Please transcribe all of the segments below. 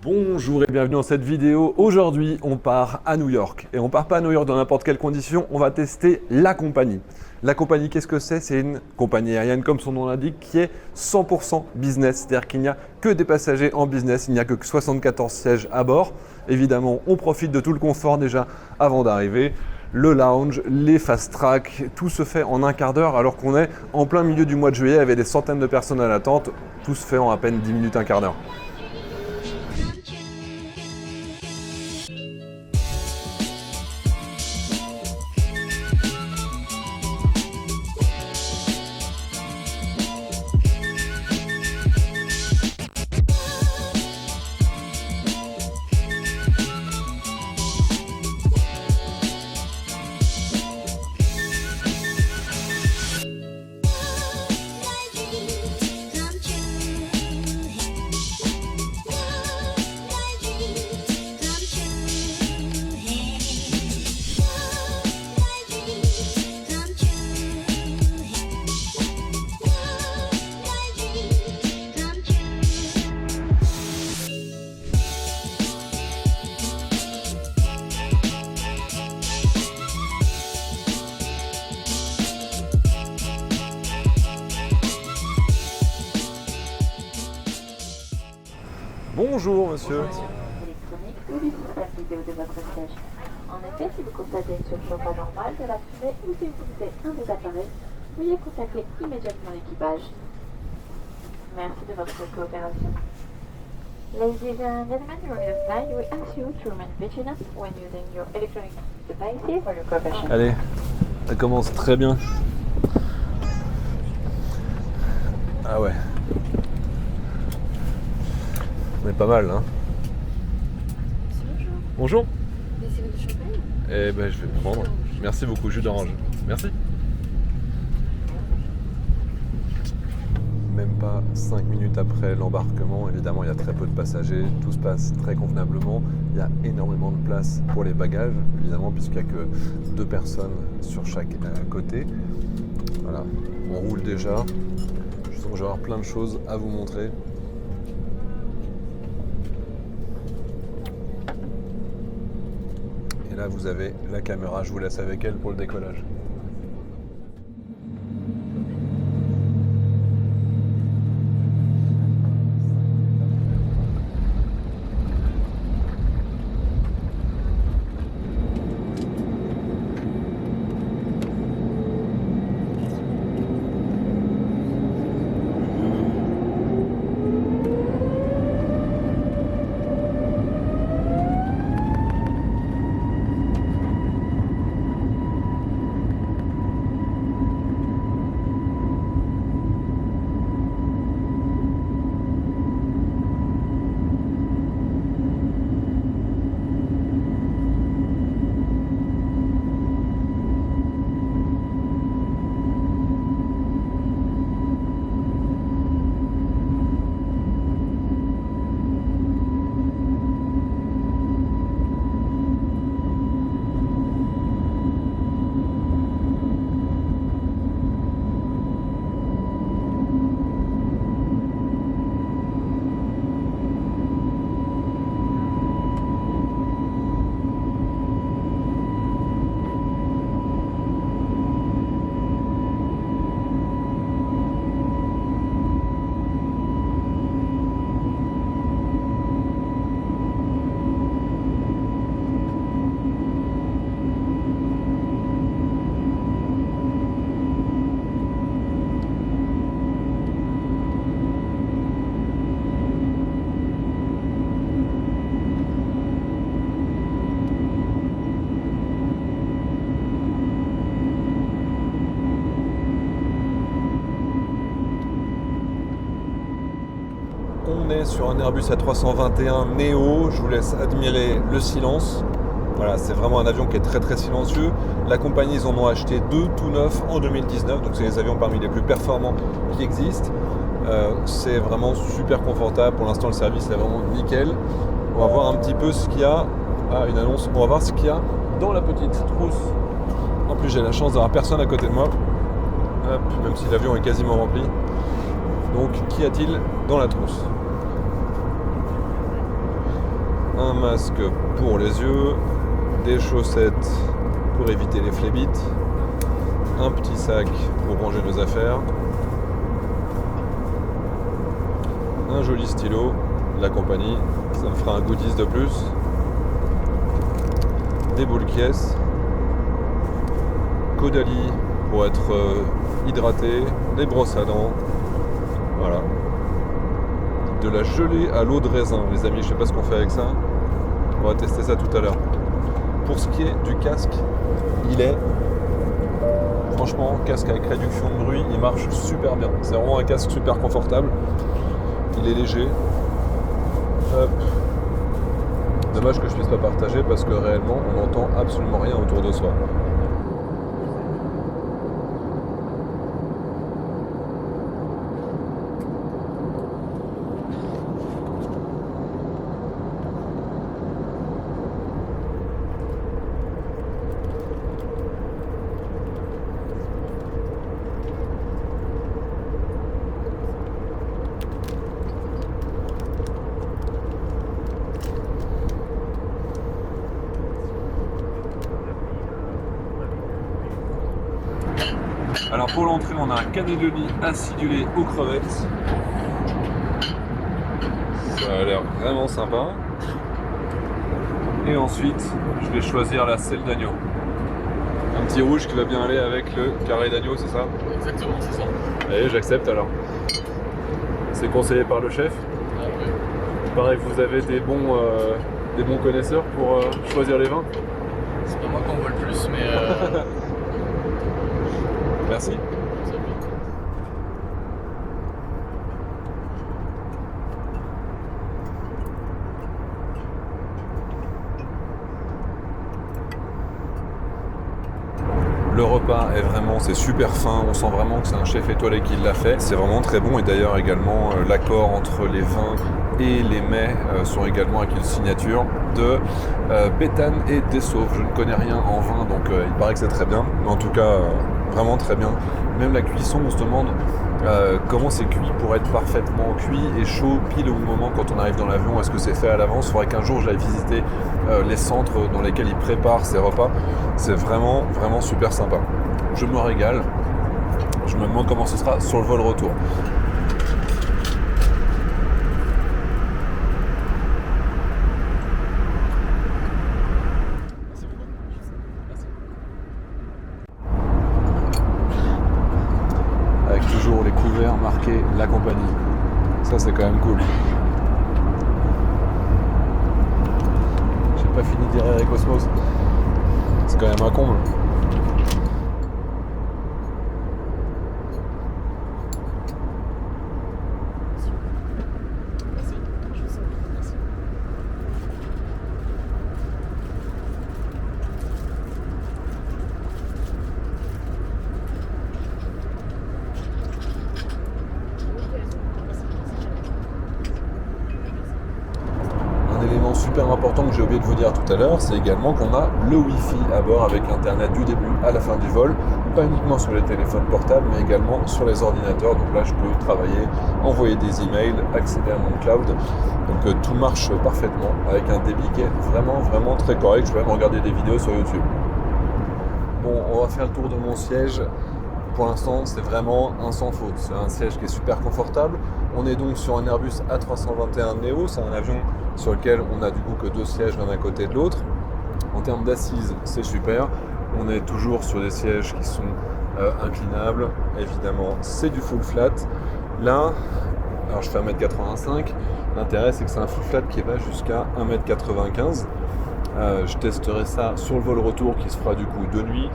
Bonjour et bienvenue dans cette vidéo. Aujourd'hui, on part à New York. Et on part pas à New York dans n'importe quelle condition, on va tester la compagnie. La compagnie, qu'est-ce que c'est? C'est une compagnie aérienne, comme son nom l'indique, qui est 100% business. C'est-à-dire qu'il n'y a que des passagers en business, il n'y a que 74 sièges à bord. Évidemment, on profite de tout le confort déjà avant d'arriver. Le lounge, les fast track, tout se fait en un quart d'heure alors qu'on est en plein milieu du mois de juillet avec des centaines de personnes à l'attente. Tout se fait en à peine 10 minutes, un quart d'heure. Bonjour monsieur. Électronique ou du système vidéo de votre siège. En effet, si vous constatez une surchauffe anormale de la fumée ou si vous utilisez un des appareils, veuillez contacter immédiatement l'équipage. Merci de votre coopération. Ladies and gentlemen, during this flight, we ask you to remain vigilant when using your electronic devices for your profession. Allez, ça commence très bien. Ah ouais. On est pas mal, hein. Bonjour. Laissez-vous du champagne? Eh ben, je vais prendre. Merci beaucoup, jus d'orange. Merci. Même pas 5 minutes après l'embarquement, évidemment, il y a très peu de passagers. Tout se passe très convenablement. Il y a énormément de place pour les bagages, évidemment, puisqu'il n'y a que 2 personnes sur chaque côté. Voilà, on roule déjà. Je sens que je vais avoir plein de choses à vous montrer. Et là, vous avez la caméra, je vous laisse avec elle pour le décollage. On est sur un Airbus A321 Neo, je vous laisse admirer le silence. Voilà, c'est vraiment un avion qui est très très silencieux. La compagnie, ils en ont acheté 2 tout neufs en 2019, donc c'est les avions parmi les plus performants qui existent. C'est vraiment super confortable, pour l'instant le service est vraiment nickel. On va voir un petit peu ce qu'il y a, une annonce, on va voir ce qu'il y a dans la petite trousse. En plus j'ai la chance d'avoir personne à côté de moi, hop, même si l'avion est quasiment rempli. Donc qu'y a-t-il dans la trousse? un masque pour les yeux, des chaussettes pour éviter les phlébites, un petit sac pour ranger nos affaires, un joli stylo de la compagnie, ça me fera un goodies de plus, des boules caisses, Caudalie pour être hydraté, des brosses à dents, voilà. De la gelée à l'eau de raisin, les amis, je sais pas ce qu'on fait avec ça, on va tester ça tout à l'heure. Pour ce qui est du casque, il est franchement casque avec réduction de bruit, il marche super bien, c'est vraiment un casque super confortable, il est léger. Hop. Dommage que je puisse pas partager parce que réellement on n'entend absolument rien autour de soi. Alors pour l'entrée, on a un cannelloni acidulé aux crevettes. Ça a l'air vraiment sympa. Et ensuite, je vais choisir la selle d'agneau. Un petit rouge qui va bien aller avec le carré d'agneau, c'est ça? Exactement, c'est ça. Allez, j'accepte alors. C'est conseillé par le chef. Ah ouais. Il paraît que vous avez des bons connaisseurs pour choisir les vins. C'est pas moi qu'on voit le plus, mais Merci. ça va. Le repas est vraiment, c'est super fin, on sent vraiment que c'est un chef étoilé qui l'a fait. C'est vraiment très bon et d'ailleurs également l'accord entre les vins et les mets sont également avec une signature de Béthane et Dessauve. Je ne connais rien en vin donc il paraît que c'est très bien, mais en tout cas vraiment très bien. Même la cuisson, on se demande comment c'est cuit pour être parfaitement cuit et chaud pile au moment quand on arrive dans l'avion. Est-ce que c'est fait à l'avance? Il faudrait qu'un jour j'aille visiter les centres dans lesquels ils préparent ces repas. C'est vraiment, vraiment super sympa. Je me régale. Je me demande comment ce sera sur le vol retour. Merci beaucoup. Merci. Avec toujours les couverts marqués la compagnie. Ça c'est quand même cool. J'ai pas fini de dire Eric Cosmos. C'est quand même un comble. Merci. Je vous salue. Merci. Un élément super important que j'ai oublié de vous dire tout à l'heure, c'est également qu'on a le Wi-Fi à bord avec Internet du début à la fin du vol, pas uniquement sur les téléphones portables, mais également sur les ordinateurs. Donc là, je peux travailler, envoyer des emails, accéder à mon cloud. Donc tout marche parfaitement avec un débit qui est vraiment, vraiment très correct. Je vais même regarder des vidéos sur YouTube. Bon, on va faire le tour de mon siège. Pour l'instant, c'est vraiment un sans faute. C'est un siège qui est super confortable. On est donc sur un Airbus A321 Neo. C'est un avion sur lequel on a du coup que deux sièges l'un à côté de l'autre. En termes d'assises, c'est super. On est toujours sur des sièges qui sont inclinables. Évidemment, c'est du full flat. Là, alors je fais 1m85. L'intérêt, c'est que c'est un full flat qui va jusqu'à 1m95. Je testerai ça sur le vol retour qui se fera du coup de nuit.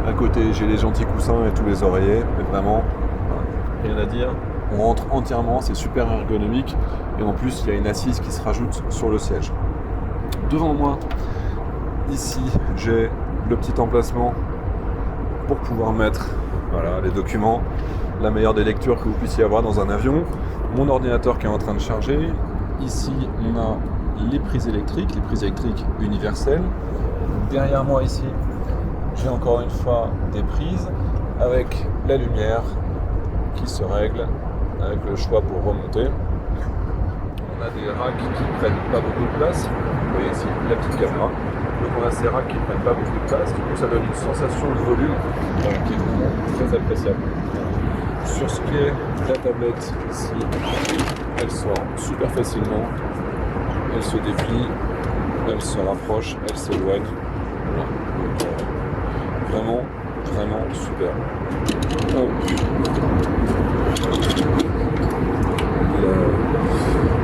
À côté, j'ai les gentils coussins et tous les oreillers, mais vraiment, rien à dire. On rentre entièrement, c'est super ergonomique. Et en plus, il y a une assise qui se rajoute sur le siège. Devant moi, ici, j'ai le petit emplacement pour pouvoir mettre les documents, la meilleure des lectures que vous puissiez avoir dans un avion. Mon ordinateur qui est en train de charger. Ici, on a les prises électriques universelles. Derrière moi ici, j'ai encore une fois des prises avec la lumière qui se règle avec le choix pour remonter. On a des racks qui ne prennent pas beaucoup de place. Vous voyez ici la petite caméra. Donc on a ces racks qui ne prennent pas beaucoup de place. Du coup ça donne une sensation de volume qui est vraiment très appréciable. Sur ce qui est la tablette ici, elle sort super facilement. Elle se déplie, elle se rapproche, elle s'éloigne. Voilà. Donc, vraiment super.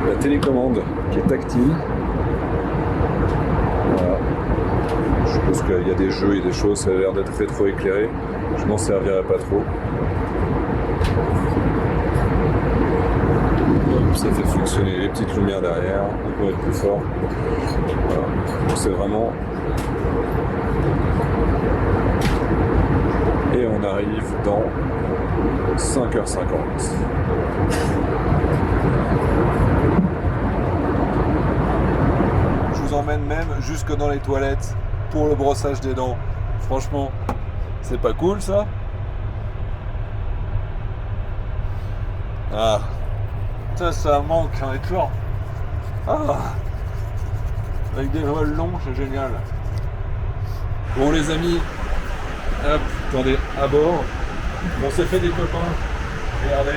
La télécommande qui est tactile. Voilà. Je suppose qu'il y a des jeux et des choses, ça a l'air d'être rétro-éclairé. Je m'en servirai pas trop. Ça fait fonctionner les petites lumières derrière, on peut être plus fort. Voilà. Donc c'est vraiment. Et on arrive dans 5h50. Je vous emmène même jusque dans les toilettes pour le brossage des dents. Franchement, c'est pas cool ça? Ah, ça manque, hein, et toujours. Ah, avec des vols longs, c'est génial. Bon les amis, hop, attendez, à bord. On s'est fait des copains. Regardez,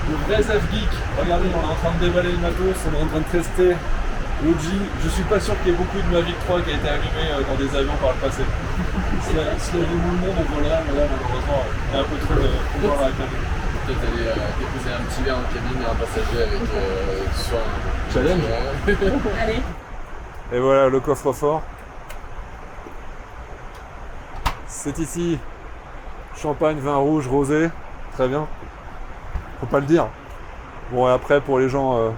le vrai Zaf Geek. Regardez, on est en train de déballer le matos, on est en train de tester l'OG. Je suis pas sûr qu'il y ait beaucoup de Mavic 3 qui a été allumé dans des avions par le passé. S'il y a du monde, on voit là, mais là malheureusement, il y a un peu trop de pouvoir à la cabine. Peut-être aller déposer un petit verre en cabine et un passager avec sur un challenge. Allez. Et voilà le coffre-fort. C'est ici. Champagne, vin rouge, rosé. Très bien. Faut pas le dire. Bon et après pour les gens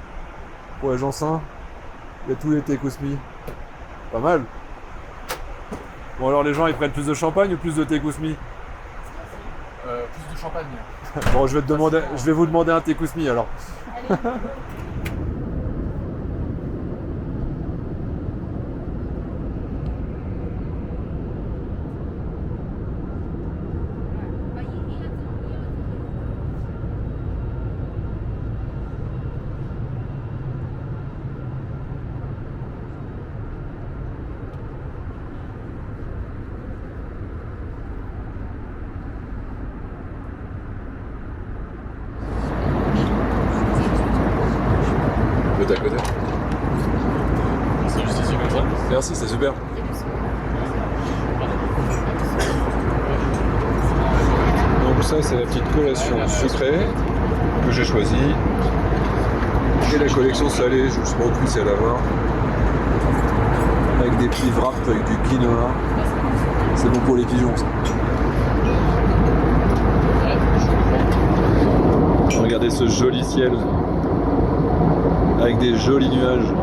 sains, il y a tous les thé Kousmi. Pas mal. Bon alors les gens ils prennent plus de champagne ou plus de thé Kousmi? Plus de champagne. Bon je vais vous demander un thé Kousmi alors. À côté. C'est juste ici comme ça. Merci, c'est super. Donc ça c'est la petite collation sucrée que j'ai choisie. Et la collection salée, je ne sais pas plus si elle a à voir. Avec des petits wraps avec du quinoa. C'est bon pour les pigeons ça. Regardez ce joli ciel. Avec des jolis nuages.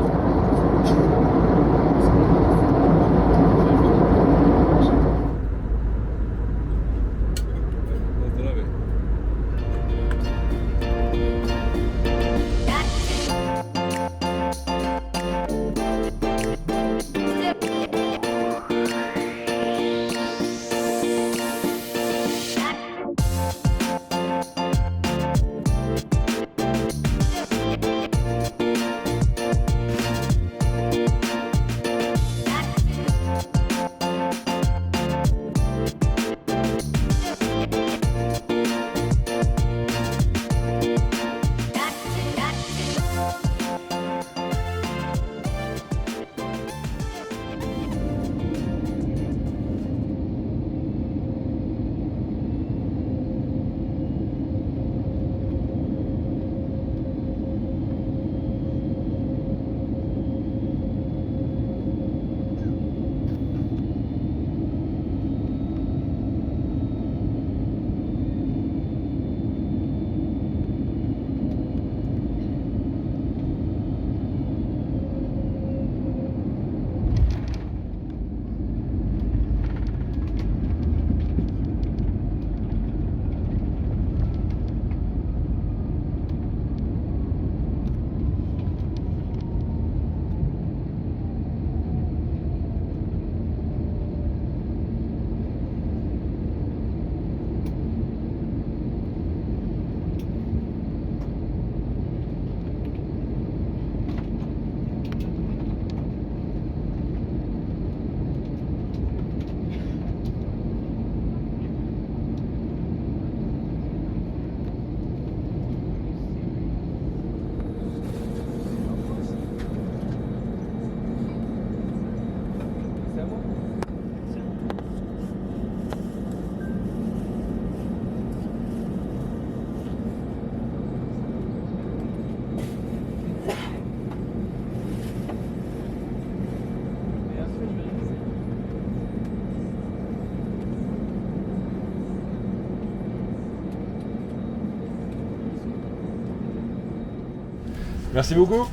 Merci beaucoup.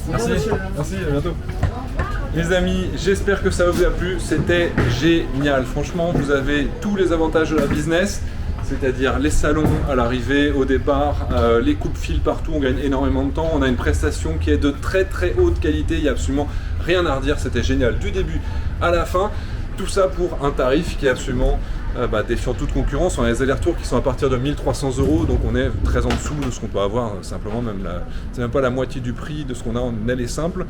Merci, à bientôt. Les amis, j'espère que ça vous a plu, c'était génial. Franchement, vous avez tous les avantages de la business, c'est-à-dire les salons à l'arrivée, au départ, les coupe-fils partout, on gagne énormément de temps, on a une prestation qui est de très très haute qualité, il n'y a absolument rien à redire, c'était génial du début à la fin. Tout ça pour un tarif qui est absolument défiant toute concurrence. On a des allers-retours qui sont à partir de 1 300 €, donc on est très en dessous de ce qu'on peut avoir, simplement c'est même pas la moitié du prix de ce qu'on a en aller simple.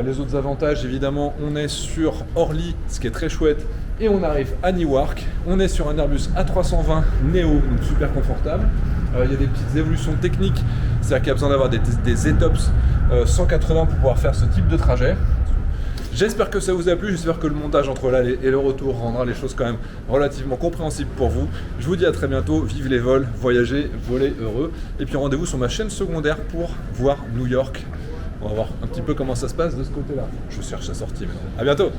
Les autres avantages, évidemment, on est sur Orly, ce qui est très chouette, et on arrive à Newark. On est sur un Airbus A320 Neo, donc super confortable. Il y a des petites évolutions techniques, c'est-à-dire qu'il y a besoin d'avoir des ETOPS 180 pour pouvoir faire ce type de trajet. J'espère que ça vous a plu, j'espère que le montage entre l'aller et le retour rendra les choses quand même relativement compréhensibles pour vous. Je vous dis à très bientôt, vive les vols, voyagez, volez heureux. Et puis rendez-vous sur ma chaîne secondaire pour voir New York. On va voir un petit peu comment ça se passe de ce côté-là. Je cherche la sortie maintenant. À bientôt.